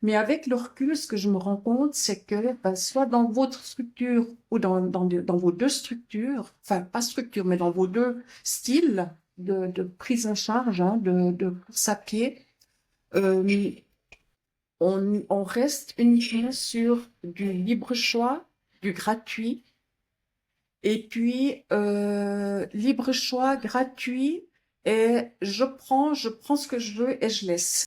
Mais avec le recul, ce que je me rends compte, c'est que ben, soit dans votre structure ou dans vos deux structures, enfin pas structure, mais dans vos deux styles de prise en charge, hein, de course à pied, euh, on reste uniquement sur du libre choix, du gratuit, et puis libre choix, gratuit, et je prends ce que je veux et je laisse.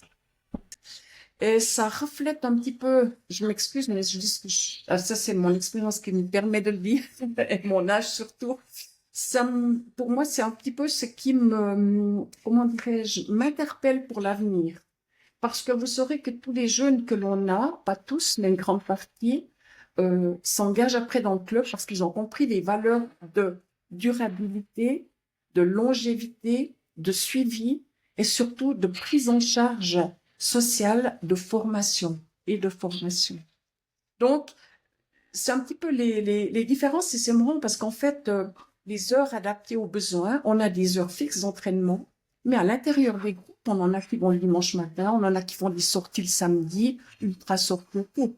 Et ça reflète un petit peu, je m'excuse, mais je dis que ça c'est mon expérience qui me permet de le dire, et mon âge surtout. Pour moi, c'est un petit peu ce qui comment dirais-je, m'interpelle pour l'avenir. Parce que vous saurez que tous les jeunes que l'on a, pas tous, mais une grande partie, s'engagent après dans le club parce qu'ils ont compris les valeurs de durabilité, de longévité, de suivi et surtout de prise en charge sociale de formation et de formation. Donc, c'est un petit peu les différences et c'est marrant parce qu'en fait, les heures adaptées aux besoins, on a des heures fixes d'entraînement, mais à l'intérieur des groupes, on en a qui vont le dimanche matin, on en a qui font des sorties le samedi, ultra sorties et tout.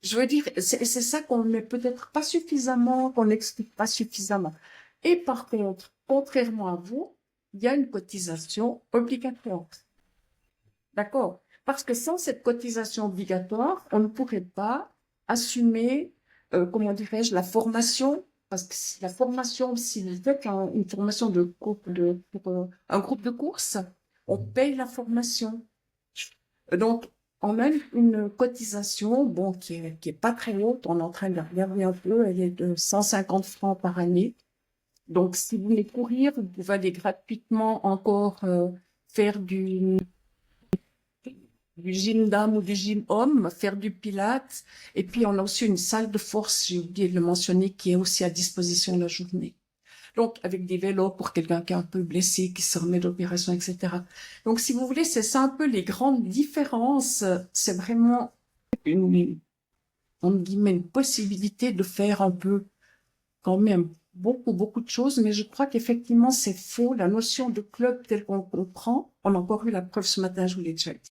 Je veux dire, c'est ça qu'on met peut-être pas suffisamment, qu'on n'explique pas suffisamment. Et par contre, contrairement à vous, il y a une cotisation obligatoire. D'accord? Parce que sans cette cotisation obligatoire, on ne pourrait pas assumer, comment dirais-je, la formation. Parce que la formation, si vous faites une formation pour un groupe de course, on paye la formation. Donc, on a une cotisation, bon, qui est pas très haute. On est en train de regarder un peu. Elle est de 150 francs par année. Donc, si vous voulez courir, vous pouvez aller gratuitement encore faire du gym dame ou du gym homme, faire du pilates. Et puis, on a aussi une salle de force, j'ai oublié de le mentionner, qui est aussi à disposition la journée. Donc, avec des vélos pour quelqu'un qui est un peu blessé, qui se remet d'opération, etc. Donc, si vous voulez, c'est ça un peu les grandes différences. C'est vraiment une, entre guillemets, une possibilité de faire un peu, quand même, beaucoup de choses. Mais je crois qu'effectivement, c'est faux. La notion de club telle qu'on comprend, on a encore eu la preuve ce matin, je vous l'ai déjà dit.